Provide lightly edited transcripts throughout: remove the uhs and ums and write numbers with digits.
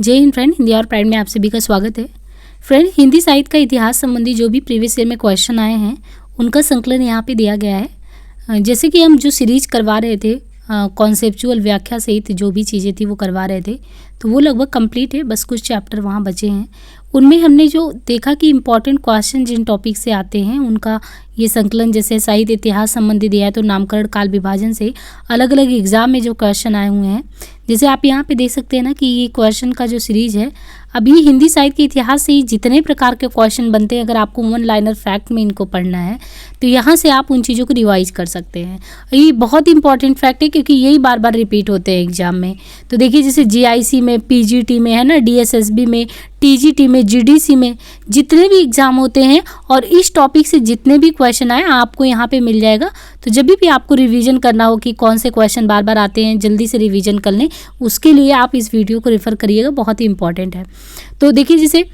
जय हिंद फ्रेंड, हिंदी और प्राइड में आप सभी का स्वागत है। फ्रेंड, हिंदी साहित्य का इतिहास संबंधी जो भी प्रीवियस ईयर में क्वेश्चन आए हैं उनका संकलन यहाँ पे दिया गया है। जैसे कि हम जो सीरीज करवा रहे थे कॉन्सेप्चुअल व्याख्या सहित जो भी चीज़ें थी वो करवा रहे थे, तो वो लगभग कंप्लीट है। बस कुछ चैप्टर वहाँ बचे हैं। उनमें हमने जो देखा कि इम्पॉर्टेंट क्वेश्चन जिन टॉपिक से आते हैं उनका ये संकलन, जैसे साहित्य इतिहास संबंधी दिया है तो नामकरण काल विभाजन से अलग अलग एग्जाम में जो क्वेश्चन आए हुए हैं, जैसे आप यहाँ पे देख सकते हैं ना कि ये क्वेश्चन का जो सीरीज है, अब ये हिंदी साहित्य के इतिहास से ही जितने प्रकार के क्वेश्चन बनते हैं, अगर आपको वन लाइनर फैक्ट में इनको पढ़ना है तो यहाँ से आप उन चीज़ों को रिवाइज कर सकते हैं। ये बहुत इंपॉर्टेंट फैक्ट है क्योंकि यही बार बार रिपीट होते हैं एग्जाम में। तो देखिए, जैसे जीआईसी में, पीजीटी में, है ना, डीएसएसबी में, टीजीटी में, जीडीसी में जितने भी एग्जाम होते हैं और इस टॉपिक से जितने भी क्वेश्चन आए आपको यहाँ पे मिल जाएगा। तो जब भी आपको रिवीजन करना हो कि कौन से क्वेश्चन बार बार आते हैं, जल्दी से रिवीजन कर लें, उसके लिए आप इस वीडियो को रेफर करिएगा, बहुत ही इंपॉर्टेंट है। तो देखिए, जैसे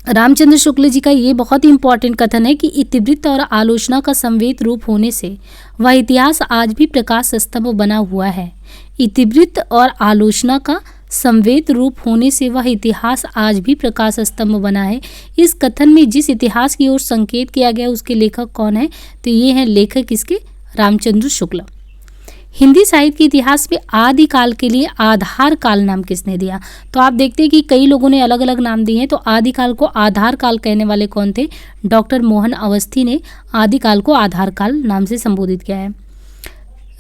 रामचंद्र शुक्ल जी का ये बहुत ही इंपॉर्टेंट कथन है कि इतिवृत्त और आलोचना का संवेद रूप होने से वह इतिहास आज भी प्रकाश स्तंभ बना हुआ है। इतिवृत्त और आलोचना का संवेद रूप होने से वह इतिहास आज भी प्रकाश स्तंभ बना है। इस कथन में जिस इतिहास की ओर संकेत किया गया उसके लेखक कौन है? तो ये हैं लेखक इसके रामचंद्र शुक्ल। हिंदी साहित्य के इतिहास में आदिकाल के लिए आधार काल नाम किसने दिया? तो आप देखते हैं कि कई लोगों ने अलग अलग नाम दिए हैं। तो आदिकाल को आधार काल कहने वाले कौन थे? डॉक्टर मोहन अवस्थी ने आदिकाल को आधार काल नाम से संबोधित किया है।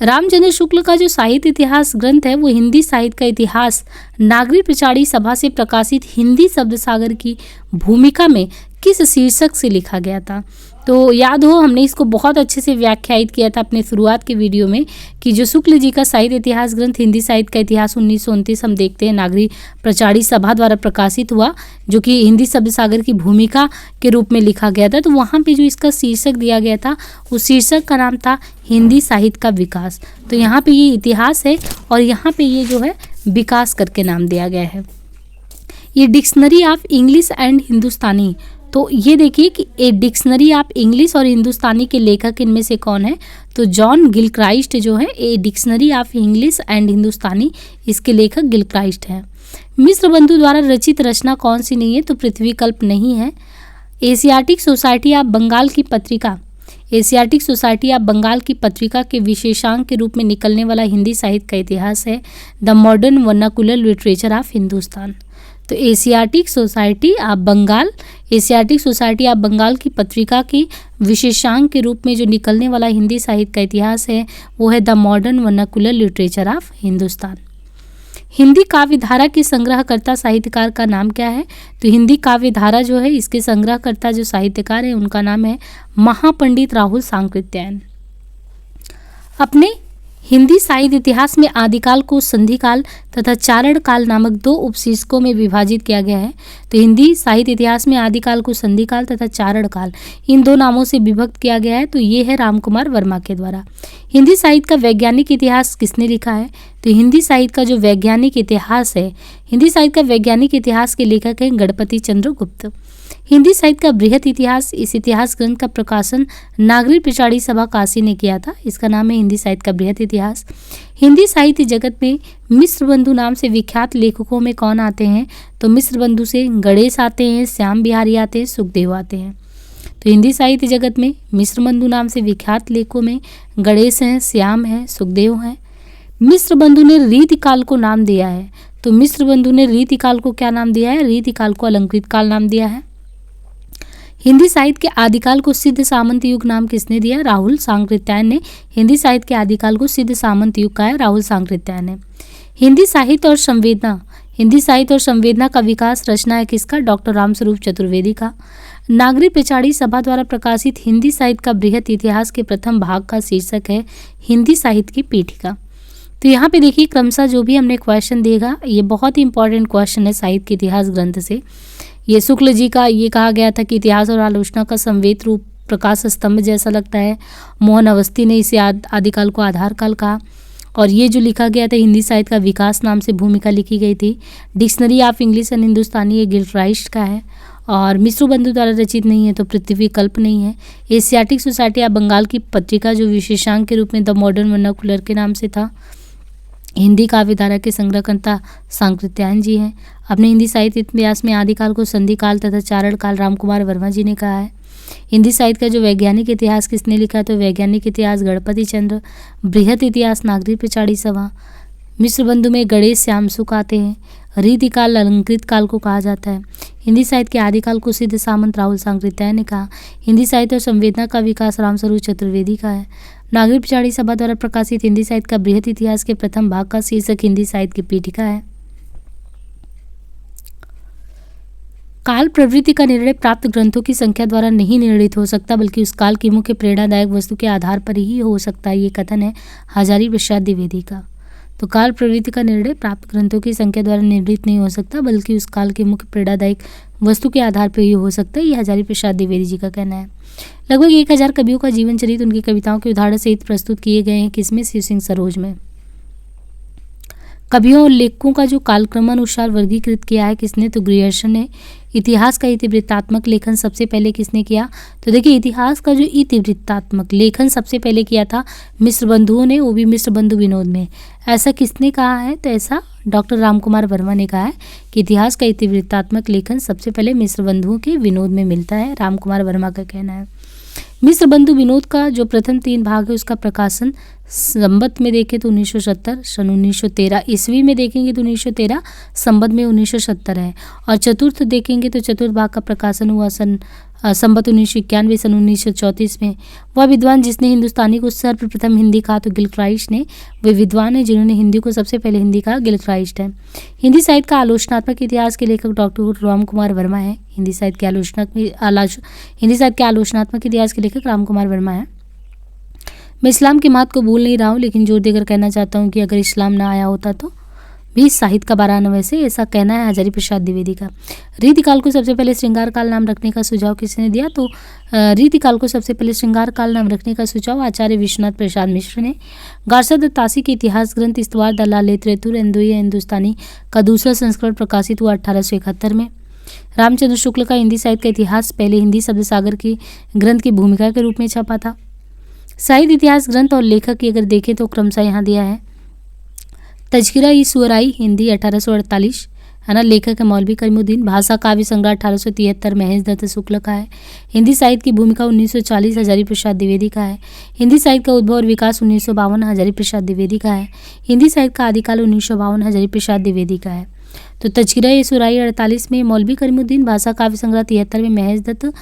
रामचंद्र शुक्ल का जो साहित्य इतिहास ग्रंथ है वो हिंदी साहित्य का इतिहास नागरिक प्रचारी सभा से प्रकाशित हिंदी शब्द सागर की भूमिका में किस शीर्षक से लिखा गया था? तो याद हो, हमने इसको बहुत अच्छे से व्याख्यायित किया था अपने शुरुआत के वीडियो में कि जो शुक्ल जी का साहित्य इतिहास ग्रंथ हिंदी साहित्य का इतिहास 1929 हम देखते हैं नागरिक प्रचारी सभा द्वारा प्रकाशित हुआ, जो कि हिंदी शब्द सागर की भूमिका के रूप में लिखा गया था। तो वहाँ पे जो इसका शीर्षक दिया गया था उस शीर्षक का नाम था हिंदी साहित्य का विकास। तो यहाँ पे ये इतिहास है और यहाँ पे ये जो है विकास करके नाम दिया गया है। ये डिक्शनरी ऑफ इंग्लिश एंड हिंदुस्तानी, तो ये देखिए कि ए डिक्शनरी ऑफ इंग्लिश और हिंदुस्तानी के लेखक इनमें से कौन है? तो जॉन गिलक्राइस्ट जो है a dictionary of English and Hindustani, इसके लेखक गिलक्राइस्ट है। मिश्र बंधु द्वारा रचित रचना कौन सी नहीं है? तो पृथ्वी कल्प नहीं है। एशियाटिक सोसाइटी ऑफ बंगाल की पत्रिका, एशियाटिक सोसाइटी ऑफ बंगाल की पत्रिका के विशेषांक के रूप में निकलने वाला हिंदी साहित्य का इतिहास है the modern vernacular literature of Hindustan. तो Asiatic Society of Bengal, Asiatic Society of Bengal की पत्रिका के विशेषांक के रूप में जो निकलने वाला हिंदी साहित्य का इतिहास है वो है the modern vernacular literature of Hindustan. Hindi काव्य धारा के संग्रहकर्ता साहित्यकार का नाम क्या है? तो हिंदी काव्य धारा जो है इसके संग्रहकर्ता जो साहित्यकार है उनका नाम है महापंडित राहुल सांकृत्यायन। अपने हिंदी साहित्य इतिहास में आदिकाल को संधिकाल तथा चारण काल नामक दो उपशीर्षकों में विभाजित किया गया है। तो हिंदी साहित्य इतिहास में आदिकाल को संधिकाल तथा चारण काल इन दो नामों से विभक्त किया गया है। तो ये है रामकुमार वर्मा के द्वारा। हिंदी साहित्य का वैज्ञानिक इतिहास किसने लिखा है? तो हिंदी साहित्य का जो वैज्ञानिक इतिहास है, हिंदी साहित्य का वैज्ञानिक इतिहास के लेखक हैं गणपति चंद्र गुप्त। हिंदी साहित्य का बृहत इतिहास, इस इतिहास ग्रंथ का प्रकाशन नागरिक प्रचारी सभा काशी ने किया था। इसका नाम है हिंदी साहित्य का बृहत इतिहास। हिंदी साहित्य जगत में मिश्र बंधु नाम से विख्यात लेखकों में कौन आते हैं? तो मिश्र बंधु से गणेश आते हैं, श्याम बिहारी आते हैं, सुखदेव आते हैं। तो हिंदी साहित्य जगत में मिश्र बंधु नाम से विख्यात लेखकों में गणेश हैं, श्याम हैं, सुखदेव हैं। मिश्र बंधु ने रीतिकाल को नाम दिया है। तो मिश्र बंधु ने रीतिकाल को क्या नाम दिया है? रीतिकाल को अलंकृत काल नाम दिया है। हिंदी साहित्य के आदिकाल को सिद्ध सामंत युग नाम किसने दिया? राहुल सांकृत्यायन ने हिंदी साहित्य के आदिकाल को सिद्ध सामंत युग कहा है, राहुल सांकृत्यायन ने। हिंदी साहित्य और संवेदना, हिंदी साहित्य और संवेदना का विकास रचना है किसका? डॉक्टर रामस्वरूप चतुर्वेदी का। नागरिक प्रचारी सभा द्वारा प्रकाशित हिंदी साहित्य का बृहत इतिहास के प्रथम भाग का शीर्षक है हिंदी साहित्य की पीठिका। तो यहाँ पे देखिए क्रमशः जो भी हमने क्वेश्चन देगा ये बहुत ही इंपॉर्टेंट क्वेश्चन है साहित्य के इतिहास ग्रंथ से। ये शुक्ल जी का ये कहा गया था कि इतिहास और आलोचना का संवेद रूप प्रकाश स्तंभ जैसा लगता है। मोहन अवस्थी ने इसे आदिकाल को आधार काल कहा। और ये जो लिखा गया था हिंदी साहित्य का विकास नाम से भूमिका लिखी गई थी। डिक्शनरी ऑफ इंग्लिश एंड हिंदुस्तानी ये गिलक्राइस्ट का है और मिश्र बंधु द्वारा रचित नहीं है तो पृथ्वी कल्प नहीं है। एशियाटिक सोसाइटी ऑफ बंगाल की पत्रिका जो विशेषांक के रूप में द मॉडर्न वर्नाकुलर के नाम से था हिंदी काव्य धारा के संग्रहकर्ता सांकृत्यायन जी हैं। अपने हिंदी साहित्य इतिहास में आदिकाल को संधि काल तथा चारण काल रामकुमार वर्मा जी ने कहा है। हिंदी साहित्य का जो वैज्ञानिक इतिहास किसने लिखा है, तो वैज्ञानिक इतिहास गणपति चंद्र, बृहत इतिहास नागरी पिछाड़ी सभा, मिश्र बंधु में गणेश श्याम सुख आते हैं। रीति काल अलंकृत काल को कहा जाता है। हिंदी साहित्य के आदिकाल को सिद्ध सामंत राहुल सांकृत्यायन ने कहा। हिंदी साहित्य और संवेदना का विकास रामस्वरूप चतुर्वेदी का है। नागरी पिछाड़ी सभा द्वारा प्रकाशित हिंदी साहित्य का बृहत इतिहास के प्रथम भाग का शीर्षक हिंदी साहित्य की पीठिका है। काल प्रवृत्ति का निर्णय प्राप्त ग्रंथों की संख्या द्वारा नहीं निर्णित हो सकता, बल्कि उस काल की मुख्य प्रेरणादायक वस्तु के आधार पर ही हो सकता है। ये कथन है हजारी प्रसाद द्विवेदी का। तो काल प्रवृत्ति का निर्णय प्राप्त ग्रंथों की संख्या द्वारा निर्णित नहीं हो सकता, बल्कि उस काल के मुख्य प्रेरणादायक वस्तु के आधार पर ही हो सकता है। ये हजारी प्रसाद द्विवेदी जी का कहना है। लगभग 1000 कवियों का जीवन चरित्र उनकी कविताओं के उदाहरण सहित प्रस्तुत किए गए हैं। किसमें? शिव सिंह सरोज में। कवियों और लेखकों का जो कालक्रमानुसार वर्गीकृत किया है किसने? तो ग्रियर्सन ने। इतिहास का इतिवृत्तात्मक लेखन सबसे पहले किसने किया? तो देखिए, इतिहास का जो इतिवृत्तात्मक लेखन सबसे पहले किया था मिश्र बंधुओं ने, वो भी मिश्र बंधु विनोद में। ऐसा किसने कहा है? तो ऐसा डॉक्टर रामकुमार वर्मा ने कहा है कि इतिहास का इतिवृत्तात्मक लेखन सबसे पहले मिश्र बंधुओं के विनोद में मिलता है। रामकुमार वर्मा का कहना है। मिश्र बंधु विनोद का जो प्रथम 3 भाग है उसका प्रकाशन संबत में देखें तो 1970, सन 1913 ईस्वी में देखेंगे तो 1913, संबत में 1970 है। और चतुर्थ देखेंगे तो चतुर्थ भाग का प्रकाशन हुआ संबत 1991, सन 1934 में। वह विद्वान जिसने हिंदुस्तानी को सर्वप्रथम हिंदी कहा तो गिलक्राइस्ट ने। वे विद्वान हैं जिन्होंने हिंदी को सबसे पहले हिंदी कहा, गिलक्राइस्ट है। हिंदी साहित्य का आलोचनात्मक इतिहास के लेखक डॉक्टर रामकुमार वर्मा है। हिंदी साहित्य के आलोचनात्मक इतिहास के लेखक रामकुमार वर्मा है। मैं इस्लाम के महत्व को भूल नहीं रहा हूँ, लेकिन जोर देकर कहना चाहता हूँ कि अगर इस्लाम ना आया होता तो भी साहित्य का 12 आना, वैसे ऐसा कहना है हजारी प्रसाद द्विवेदी का। रीतिकाल को सबसे पहले श्रृंगार काल नाम रखने का सुझाव किसने दिया? तो रीतिकाल को सबसे पहले श्रृंगार काल नाम रखने का सुझाव आचार्य विश्वनाथ प्रसाद मिश्र ने। गारसा दत्तासी के इतिहास ग्रंथ इस्तवार दलालेतरेतुर हिंदुस्तानी का दूसरा संस्करण प्रकाशित हुआ 1871 में। रामचंद्र शुक्ल का हिंदी साहित्य का इतिहास पहले हिंदी शब्द सागर की ग्रंथ की भूमिका के रूप में छपा था। साहित्य इतिहास ग्रंथ और लेखक की अगर देखें तो क्रमशः यहाँ दिया है। तज़किरा-ए-शुअराई हिंदी 1848 है ना, लेखक है मौलवी करीमुद्दीन। भाषा काव्य संग्रह 1873 महेश दत्त शुक्ल का है। हिंदी साहित्य की भूमिका 1940 हजारी प्रसाद द्विवेदी का है। हिंदी साहित्य का उद्भव और विकास 1952 हजारी प्रसाद द्विवेदी का है। हिंदी साहित्य का आदिकाल 1952 हजारी प्रसाद द्विवेदी का है। तो तज़किरा-ए-शुअराई 48 में मौलवी करीमुद्दीन, भाषा काव्य संग्रह 73 में महेश दत्त,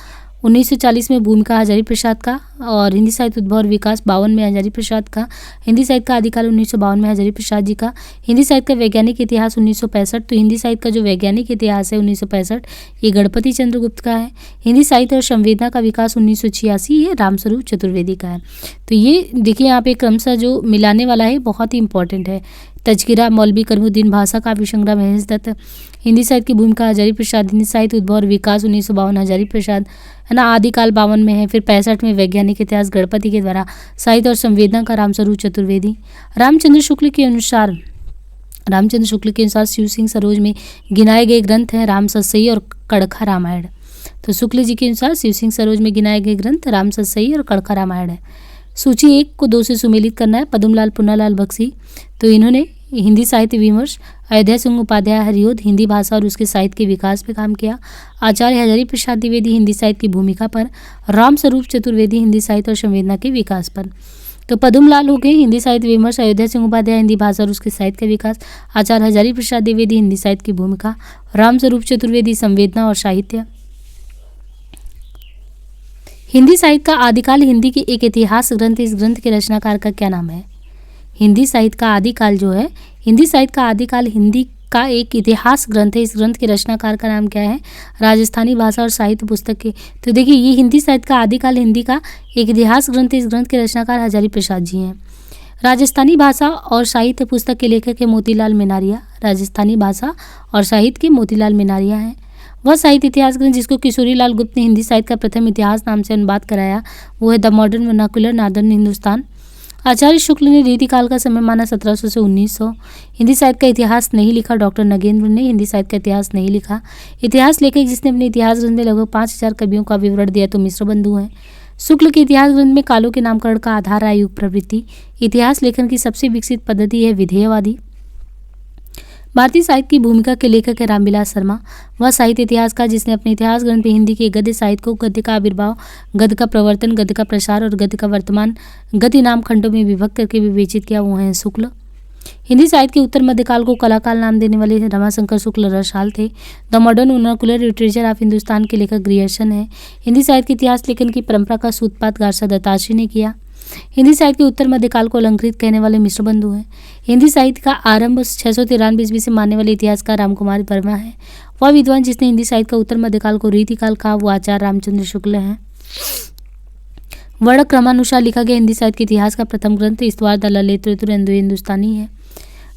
1940 में भूमिका हजारी प्रसाद का, और हिंदी साहित्य उद्भव और विकास 52 में हजारी प्रसाद का। हिंदी साहित्य का आदिकाल 1952 में हजारी प्रसाद जी का। हिंदी साहित्य का वैज्ञानिक इतिहास 1965। तो हिंदी साहित्य का जो वैज्ञानिक इतिहास है 1965 ये गणपति चंद्र गुप्त का है। हिंदी साहित्य और संवेदना का विकास 1986 ये रामस्वरूप चतुर्वेदी का है। तो ये देखिए यहाँ पे क्रमशः जो मिलाने वाला है बहुत ही इंपॉर्टेंट है। तज़किरा मौलवी करीमुद्दीन, भाषा काव्य संग्रह महेश दत्त, हिंदी साहित्य की भूमिका हजारी प्रसाद, हिंदी साहित्य उद्भव और विकास 1952 हजारी प्रसाद है ना, आदिकाल 52 में है। फिर 65 में वैज्ञानिक इतिहास गणपति के द्वारा, साहित्य और संवेदना का रामस्वरूप चतुर्वेदी। रामचंद्र शुक्ल के अनुसार शिव सिंह सरोज में गिनाए गए ग्रंथ हैं रामसतसई और कड़खा रामायण। तो शुक्ल जी के अनुसार शिव सिंह सरोज में गिनाए गए ग्रंथ रामसतसई और कड़खा रामायण है। सूची 1 को 2 से सुमेलित करना है। पद्मलाल पुन्नालाल बख्शी, तो इन्होंने हिंदी साहित्य विमर्श, अयोध्या सिंह उपाध्याय हरिओद, हिंदी भाषा और उसके साहित्य के विकास पर काम किया। आचार्य हजारी प्रसाद द्विवेदी हिंदी साहित्य की भूमिका पर, रामस्वरूप चतुर्वेदी हिंदी साहित्य और संवेदना के विकास पर। तो पद्मलाल हो गए हिंदी साहित्य विमर्श, अयोध्या सिंह उपाध्याय हिंदी भाषा और उसके साहित्य का विकास, आचार्य हजारी प्रसाद द्विवेदी हिंदी साहित्य की भूमिका, रामस्वरूप चतुर्वेदी संवेदना और साहित्य। हिंदी साहित्य का आदिकाल हिंदी की एक इतिहास ग्रंथ, इस ग्रंथ के रचनाकार का क्या नाम है? हिंदी साहित्य का आदिकाल जो है, हिंदी साहित्य का आदिकाल हिंदी का एक इतिहास ग्रंथ है। इस ग्रंथ के रचनाकार का नाम क्या है? राजस्थानी भाषा और साहित्य पुस्तक के। तो देखिए ये हिंदी साहित्य का आदिकाल हिंदी का एक इतिहास ग्रंथ है। इस ग्रंथ के रचनाकार हजारी प्रसाद जी हैं। राजस्थानी भाषा और साहित्य पुस्तक के लेखक है मोतीलाल मेनारिया। राजस्थानी भाषा और साहित्य के मोतीलाल मेनारिया हैं। वह साहित्य इतिहास ग्रंथ जिसको किशोरीलाल गुप्त ने हिंदी साहित्य का प्रथम इतिहास नाम से अनुवाद कराया वो है the modern vernacular northern Hindustan. Acharya Shukla ने रीतिकाल का समय माना 1700 से 1900। हिंदी साहित्य का इतिहास नहीं लिखा डॉक्टर नगेंद्र ने हिंदी साहित्य का इतिहास नहीं लिखा। इतिहास लेखक जिसने अपने इतिहास ग्रंथ में लगभग 5000 कवियों का विवरण दिया तो मिश्र बंधु हैं। शुक्ल के इतिहास ग्रंथ में कालों के नामकरण का आधार है युग प्रवृत्ति। इतिहास लेखन की सबसे विकसित पद्धति है विधेयवादी। भारतीय साहित्य की भूमिका के लेखक है रामविलास शर्मा। वह साहित्य इतिहासकार जिसने अपने इतिहास ग्रंथ में हिंदी के गद्य साहित्य को गद्य का आविर्भाव, गद्य का प्रवर्तन, गद्य का प्रसार और गद्य का वर्तमान गद्य नाम खंडों में विभक्त करके विवेचित किया, वो हैं शुक्ल। हिंदी साहित्य के उत्तर मध्यकाल को कलाकाल नाम देने वाले रमाशंकर शुक्ल रसाल थे। The modern vernacular literature of Hindustan के लेखक ग्रियर्सन है। हिंदी साहित्य के इतिहास लेखन की परंपरा का सूत्रपात गारसा दत्तात्रेय ने किया। हिंदी साहित्य के उत्तर मध्यकाल को अलंकृत कहने वाले मिश्र बंधु हैं। हिंदी साहित्य का आरंभ 693 ईस्वी से मानने वाले इतिहासकार रामकुमार वर्मा है। वह विद्वान जिसने हिंदी साहित्य का उत्तर मध्यकाल को रीतिकाल कहा, वो आचार्य रामचंद्र शुक्ल हैं। वर्ण क्रमानुसार लिखा गया हिंदी साहित्य के इतिहास का प्रथम ग्रंथ इस्तवार द ललित हिंदुस्तानी है।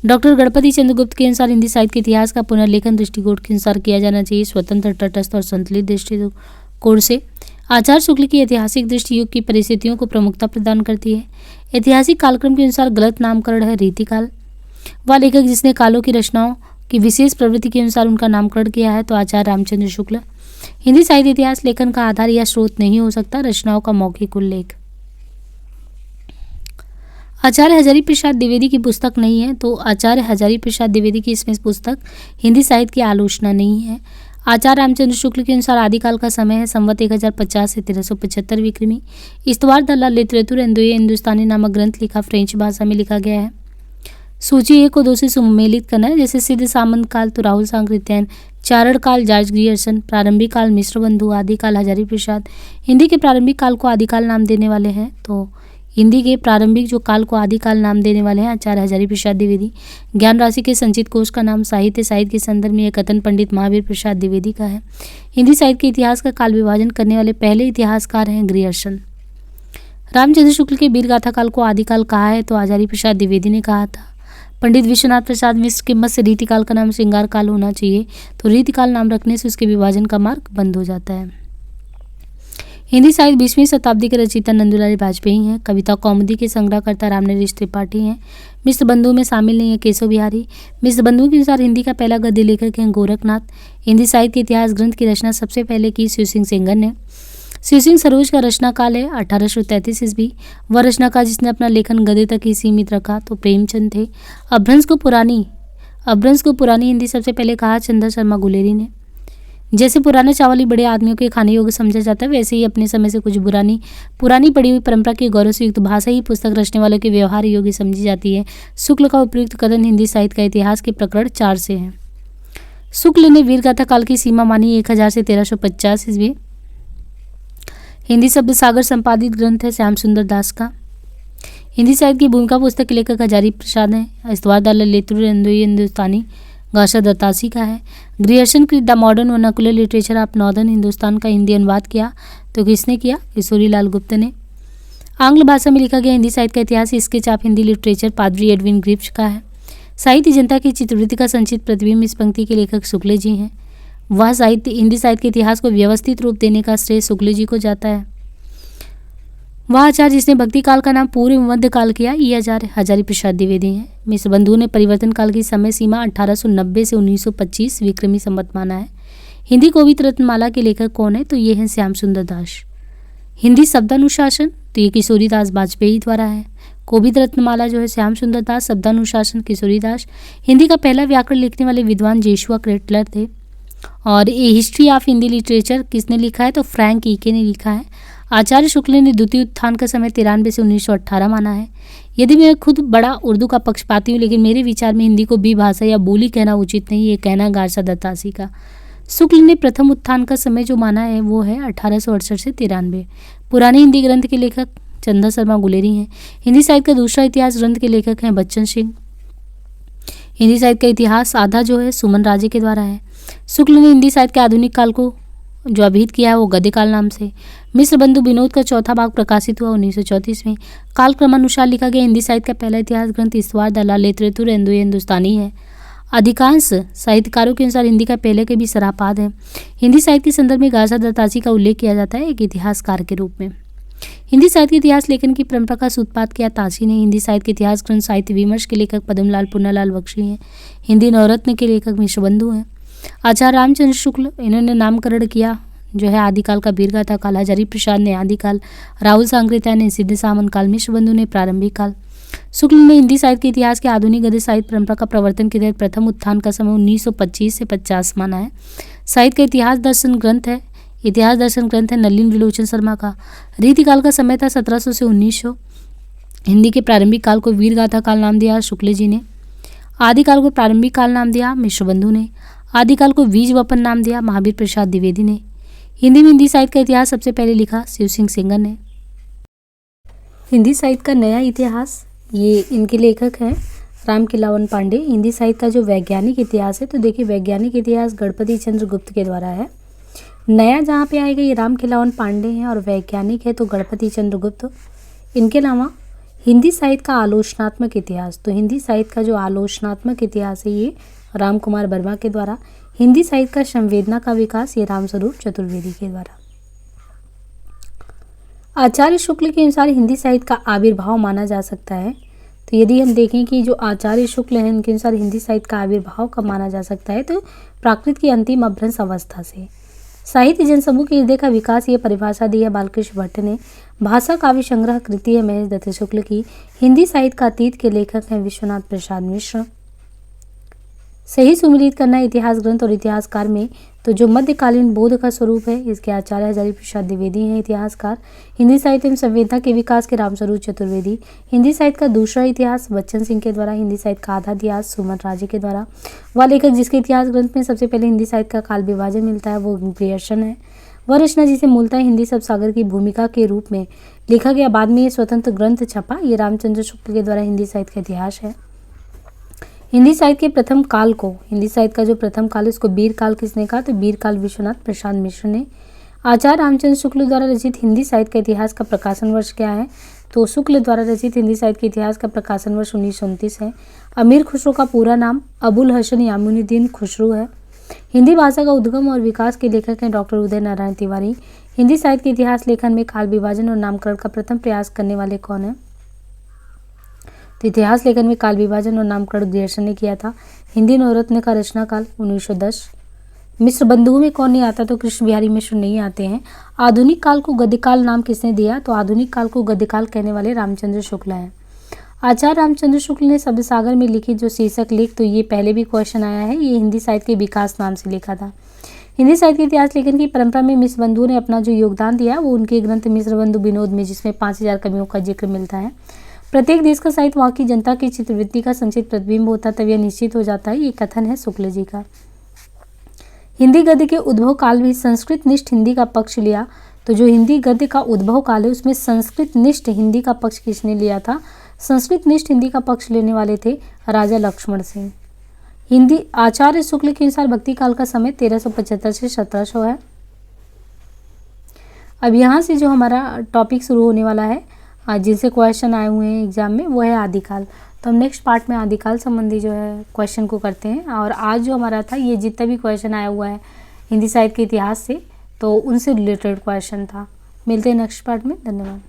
डॉक्टर गणपति चंद्रगुप्त के अनुसार हिंदी साहित्य के इतिहास का पुनर्लेखन दृष्टिकोण के अनुसार किया जाना चाहिए, स्वतंत्र, तटस्थ और संतुलित दृष्टिकोण से। आचार्य शुक्ल की ऐतिहासिक दृष्टि युग की परिस्थितियों को प्रमुखता प्रदान करती है। ऐतिहासिक कालक्रम के अनुसार गलत नामकरण है रीतिकाल। वह लेखक जिसने कालों की रचनाओं की विशेष प्रवृत्ति के अनुसार उनका नामकरण किया है, तो आचार्य रामचंद्र शुक्ल। हिंदी साहित्य इतिहास लेखन का आधार या स्रोत नहीं हो सकता, रचनाओं का मौखिक उल्लेख। आचार्य हजारी प्रसाद द्विवेदी की पुस्तक नहीं है, तो आचार्य हजारी प्रसाद द्विवेदी की इसमें पुस्तक हिंदी साहित्य की आलोचना नहीं है। आचार्य रामचंद्र शुक्ल के अनुसार आदिकाल का समय है संवत 1050 से 1375 विक्रमी। इस्तवार द लिटरेचर हिंदुस्तानी नामक ग्रंथ लिखा फ्रेंच भाषा में लिखा गया है। सूची 1 को 2 से सुमेलित करना है, जैसे सिद्ध सामंत काल तो राहुल सांकृत्यायन, चारण काल जॉर्ज ग्रियर्सन, प्रारंभिक काल मिश्र बंधु, आदिकाल हजारी प्रसाद। हिंदी के प्रारंभिक काल को आदिकाल नाम देने वाले हैं, तो हिंदी के प्रारंभिक जो काल को आदिकाल नाम देने वाले हैं आचार्य हजारी प्रसाद द्विवेदी। ज्ञान राशि के संचित कोश का नाम साहित्य के संदर्भ में एक कथन पंडित महावीर प्रसाद द्विवेदी का है। हिंदी साहित्य के इतिहास का काल विभाजन करने वाले पहले इतिहासकार हैं ग्रियर्सन। रामचंद्र शुक्ल के वीरगाथा काल को आदिकाल कहा है, तो हजारी प्रसाद द्विवेदी ने कहा था। पंडित विश्वनाथ प्रसाद मिश्र के मत से रीतिकाल का नाम श्रृंगार काल होना चाहिए, तो रीतिकाल नाम रखने से उसके विभाजन का मार्ग बंद हो जाता है। हिंदी साहित्य 20वीं शताब्दी के रचयिता नंदुलाल वाजपेयी हैं। कविता कौमुदी के संग्रहकर्ता रामनरेश त्रिपाठी हैं। मिश्र बंधुओं में शामिल नहीं है केशव बिहारी। मिश्र बंधुओं के अनुसार हिंदी का पहला गद्य लेखक हैं गोरखनाथ। हिंदी साहित्य के इतिहास ग्रंथ की रचना सबसे पहले की शिव सिंह सेंगर ने। शिव सिंह सरोज का रचना काल है 1833 ईस्वी। वह रचनाकार जिसने अपना लेखन गद्य तक ही सीमित रखा, तो प्रेमचंद थे। अपभ्रंश को पुरानी हिंदी सबसे पहले कहा चंद्र शर्मा गुलेरी ने। जैसे पुराना चावल ही बड़े आदमियों के खाने योग्य समझा जाता है, वैसे ही अपने समय से कुछ पुरानी पड़ी हुई परंपरा की गौरव से युक्त भाषा ही पुस्तक रचने वालों के व्यवहार योग्य समझी जाती है। शुक्ल का उपयुक्त कथन हिंदी साहित्य का इतिहास के प्रकरण 4 से है। शुक्ल ने वीरगाथा काल की सीमा मानी 1000 से 1350 ईस्वी। हिंदी शब्द सागर संपादित ग्रंथ है श्याम सुंदर दास का। हिंदी साहित्य की भूमिका पुस्तक के लेखक हजारी प्रसाद हैं। इस्तवार द लिटरेचर हिंदुस्तानी गारसा दत्तात्रेय का है। ग्रियर्सन की the modern vernacular literature of northern Hindustan का हिंदी अनुवाद किया, तो किसने किया? किशोरी लाल गुप्त ने। आंग्ल भाषा में लिखा गया हिंदी साहित्य का इतिहास स्केच ऑफ हिंदी लिटरेचर पादरी एडविन ग्रिप्स का है। साहित्य जनता की चित्रवृत्ति का संचित प्रतिबिंब इस पंक्ति के लेखक शुक्ल जी हैं। वह हिंदी साहित्य के इतिहास को व्यवस्थित रूप देने का श्रेय शुक्ल जी को जाता है। वह आचार्य जिसने भक्ति काल का नाम पूर्व मध्य काल किया, ये आचार्य हजारी प्रसाद द्विवेदी हैं। मिश्र बंधु ने परिवर्तन काल की समय सीमा 1890 से 1925 विक्रमी संवत माना है। हिंदी कोविद रत्नमाला के लेखक कौन है? तो ये हैं श्याम सुंदर दास। हिंदी शब्दानुशासन, तो ये किशोरी दास वाजपेयी द्वारा है। कोविद रत्नमाला जो है श्याम सुंदर दास, शब्दानुशासन किशोरी दास। हिंदी का पहला व्याकरण लिखने वाले विद्वान जेशुआ क्रेटलर थे। और ये हिस्ट्री ऑफ हिंदी लिटरेचर किसने लिखा है? तो फ्रैंक ईके ने लिखा है। आचार्य शुक्ल ने द्वितीय उत्थान का समय 93 से 1918 माना है। यदि मैं खुद बड़ा उर्दू का पक्षपाती हूँ, लेकिन मेरे विचार में हिंदी को बी भाषा या बोली कहना उचित नहीं, ये कहना गारसा दत्तात्रेय का। शुक्ल ने प्रथम उत्थान का समय जो माना है वो है 1868 से 93। पुरानी हिंदी ग्रंथ के लेखक चंद्र शर्मा गुलेरी हैं। हिंदी साहित्य का दूसरा इतिहास ग्रंथ के लेखक हैं बच्चन सिंह। हिंदी साहित्य का इतिहास आधा जो है सुमन राजे के द्वारा है। शुक्ल ने हिंदी साहित्य के आधुनिक काल को जो अभिहित किया है वो गद्य काल नाम से। मिश्र बंधु विनोद का चौथा भाग प्रकाशित हुआ 1934 में। काल क्रमानुसार लिखा गया हिंदी साहित्य का पहला इतिहास ग्रंथ इस्तवार द लिटरेचर हिंदुस्तानी है। अधिकांश साहित्यकारों के अनुसार हिंदी का पहले के भी सरापाद है। हिंदी साहित्य के संदर्भ में गारसा दत्तात्रेय का उल्लेख किया जाता है एक इतिहासकार के रूप में। हिंदी साहित्य के इतिहास लेखन की परंपरा का सूत्रपात किया ताशी ने। हिंदी साहित्य के इतिहास ग्रंथ साहित्य विमर्श के लेखक पद्मलाल पुन्नालाल बख्शी हैं। हिंदी नवरत्न के लेखक मिश्र बंधु हैं। आचार्य रामचंद्र शुक्ल, इन्होंने नामकरण किया जो है आदिकाल का वीरगाथा काल, हजारी प्रसाद ने आदिकाल, राहुल सांकृत्यायन ने सिद्ध सामन काल, मिश्र बंधु ने प्रारंभिक काल। शुक्ल ने हिंदी साहित्य के इतिहास के आधुनिक गद्य साहित्य परंपरा का प्रवर्तन के तहत प्रथम उत्थान का समय 1925 से 50 माना है। साहित्य का इतिहास दर्शन ग्रंथ है नलिन विलोचन शर्मा का। रीतिकाल का समय था 1700 से 1900। हिंदी के प्रारंभिक काल को वीरगाथा काल नाम दिया शुक्ल जी ने। आदिकाल को प्रारंभिक काल नाम दिया मिश्र बंधु ने। आदिकाल को बीज वपन नाम दिया महावीर प्रसाद द्विवेदी ने। हिंदी में हिंदी साहित्य का इतिहास सबसे पहले लिखा शिव सिंह सेंगर ने। हिंदी साहित्य का नया इतिहास, ये इनके लेखक हैं रामखेलावन पांडे। हिंदी साहित्य का जो वैज्ञानिक इतिहास है, तो देखिए वैज्ञानिक इतिहास गणपति चंद्र गुप्त के द्वारा है। नया जहाँ पे आएगा ये रामखेलावन पांडे हैं और वैज्ञानिक है तो गणपति चंद्र गुप्त। इनके अलावा हिंदी साहित्य का आलोचनात्मक इतिहास, तो हिंदी साहित्य का जो आलोचनात्मक इतिहास है ये राम कुमार वर्मा के द्वारा। हिंदी साहित्य का संवेदना का विकास ये रामस्वरूप चतुर्वेदी के द्वारा। आचार्य शुक्ल के अनुसार हिंदी साहित्य का आविर्भाव माना जा सकता है। तो यदि हम देखें कि जो आचार्य शुक्ल हैं इनके अनुसार हिंदी साहित्य का आविर्भाव कब माना जा सकता है, तो प्राकृत की अंतिम अभ्रंश अवस्था से। साहित्य जनसमूह के हृदय का विकास, ये परिभाषा दी है बालकृष्ण भट्ट ने। भाषा काव्य संग्रह कृति है महेश दत्त शुक्ल की। हिंदी साहित्य का अतीत के लेखक हैं विश्वनाथ प्रसाद मिश्र। सही सुमिलित करना इतिहास ग्रंथ और इतिहासकार में, तो जो मध्यकालीन बोध का स्वरूप है इसके आचार्य हजारी प्रसाद द्विवेदी हैं इतिहासकार। हिंदी साहित्य में संवेदना के विकास के रामस्वरूप चतुर्वेदी। हिंदी साहित्य का दूसरा इतिहास बच्चन सिंह के द्वारा। हिंदी साहित्य का आधा इतिहास सुमन राजे के द्वारा। वह लेखक जिसके इतिहास ग्रंथ में सबसे पहले हिंदी साहित्य का काल विभाजन मिलता है वो ग्रियर्सन है। वह रचना जिसे मूलतः हिंदी शब्द सागर की भूमिका के रूप में लिखा गया, बाद में ये स्वतंत्र ग्रंथ छपा, ये रामचंद्र शुक्ल के द्वारा हिंदी साहित्य का इतिहास है। हिंदी साहित्य के प्रथम काल को, हिंदी साहित्य का जो प्रथम काल है उसको बीर काल किसने कहा, तो बीर काल विश्वनाथ प्रसाद मिश्र ने। आचार्य रामचंद्र शुक्ल द्वारा रचित हिंदी साहित्य का इतिहास का प्रकाशन वर्ष क्या है, तो शुक्ल द्वारा रचित हिंदी साहित्य के इतिहास का प्रकाशन वर्ष 1929 है। अमीर खुसरो का पूरा नाम अबुल हसन यामुनुद्दीन खुसरो है। हिंदी भाषा का उद्गम और विकास के लेखक हैं डॉक्टर उदय नारायण तिवारी। हिंदी साहित्य के इतिहास लेखन में काल विभाजन और नामकरण का प्रथम प्रयास करने वाले कौन है, तो इतिहास लेखन में काल विभाजन और नामकरण ग्रियर्सन ने किया था। हिंदी नवरत्न का रचना काल 1910। मिश्र बंधुओं में कौन नहीं आता, तो कृष्ण बिहारी मिश्र नहीं आते हैं। आधुनिक काल को गद्यकाल नाम किसने दिया, तो आधुनिक काल को गद्यकाल कहने वाले रामचंद्र शुक्ल हैं। आचार्य रामचंद्र शुक्ल ने शब्द सागर में लिखित जो शीर्षक लेख, तो ये पहले भी क्वेश्चन आया है, ये हिंदी साहित्य के विकास नाम से लिखा था। हिंदी साहित्य के इतिहास लेखन की परंपरा में मिश्र बंधुओं ने अपना जो योगदान दिया वो उनके ग्रंथ मिश्र बंधु विनोद में, जिसमें 5000 कवियों का जिक्र मिलता है। प्रत्येक देश का साहित्य वहाँ की जनता की चित्रवृत्ति का संचित प्रतिबिंब होता, तब यह निश्चित हो जाता है, ये कथन है शुक्ल जी का। हिंदी गद्य के उद्भव काल में संस्कृत निष्ठ हिंदी का पक्ष लिया, तो जो हिंदी गद्य का उद्भव काल है उसमें संस्कृत निष्ठ हिंदी का पक्ष किसने लिया था, संस्कृत निष्ठ हिंदी का पक्ष लेने वाले थे राजा लक्ष्मण सिंह। हिंदी आचार्य शुक्ल के अनुसार भक्ति काल का समय 1375 से 1700 है। अब यहाँ से जो हमारा टॉपिक शुरू होने वाला है, जिनसे क्वेश्चन आए हुए हैं एग्जाम में, वो है आदिकाल। तो हम नेक्स्ट पार्ट में आदिकाल संबंधी जो है क्वेश्चन को करते हैं। और आज जो हमारा था ये जितना भी क्वेश्चन आया हुआ है हिंदी साहित्य के इतिहास से, तो उनसे रिलेटेड क्वेश्चन था। मिलते हैं नेक्स्ट पार्ट में। धन्यवाद।